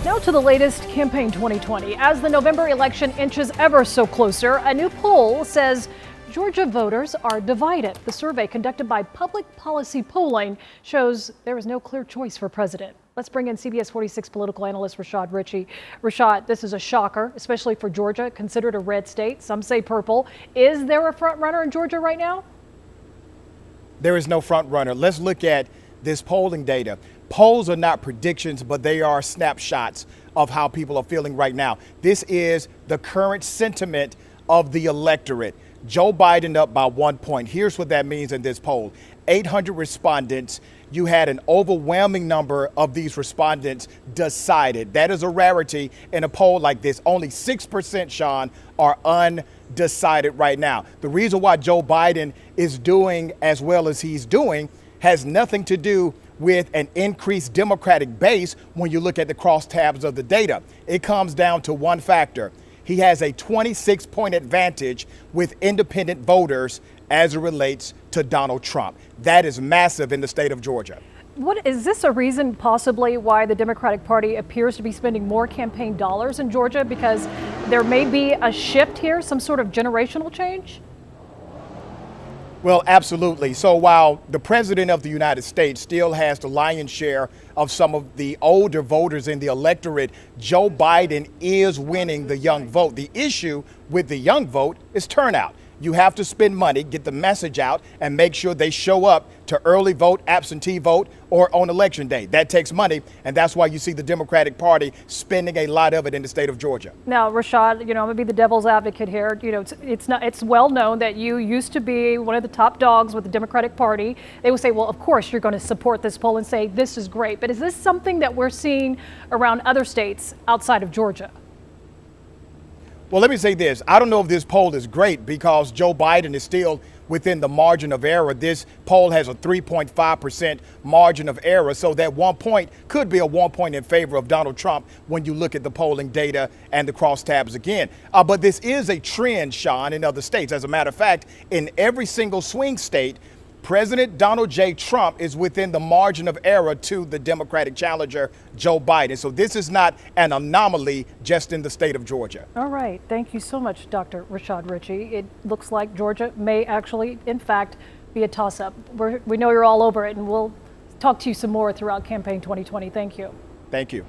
Now to the latest campaign 2020. As the November election inches ever so closer, a new poll says Georgia voters are divided. The survey conducted by Public Policy Polling shows there is no clear choice for president. Let's bring in CBS 46 political analyst Rashad Richey. Rashad, this is a shocker, especially for Georgia, considered a red state. Some say purple. Is there a front runner in Georgia right now? There is no front runner. Let's look at this polling data. Polls are not predictions, but they are snapshots of how people are feeling right now. This is the current sentiment of the electorate. Joe Biden up by 1 point. Here's what that means in this poll. 800 respondents. You had an overwhelming number of these respondents decided. That is a rarity in a poll like this. Only 6%, Sean, are undecided right now. The reason why Joe Biden is doing as well as he's doing has nothing to do with an increased Democratic base when you look at the crosstabs of the data. It comes down to one factor. He has a 26-point advantage with independent voters as it relates to Donald Trump. That is massive in the state of Georgia. What is this a reason possibly why the Democratic Party appears to be spending more campaign dollars in Georgia? Because there may be a shift here, some sort of generational change? Well, absolutely. So while the president of the United States still has the lion's share of some of the older voters in the electorate, Joe Biden is winning the young vote. The issue with the young vote is turnout. You have to spend money, get the message out, and make sure they show up to early vote, absentee vote, or on election day. That takes money, and that's why you see the Democratic Party spending a lot of it in the state of Georgia. Now, Rashad, I'm going to be the devil's advocate here. It's well known that you used to be one of the top dogs with the Democratic Party. They would say, well, of course you're going to support this poll and say this is great. But is this something that we're seeing around other states outside of Georgia? Well, let me say this. I don't know if this poll is great because Joe Biden is still within the margin of error. This poll has a 3.5% margin of error. So that 1 point could be a 1 point in favor of Donald Trump when you look at the polling data and the crosstabs again. But this is a trend, Sean, in other states. As a matter of fact, in every single swing state, President Donald J. Trump is within the margin of error to the Democratic challenger, Joe Biden. So this is not an anomaly just in the state of Georgia. All right. Thank you so much, Dr. Rashad Richey. It looks like Georgia may actually, in fact, be a toss-up. We know you're all over it, and we'll talk to you some more throughout campaign 2020. Thank you. Thank you.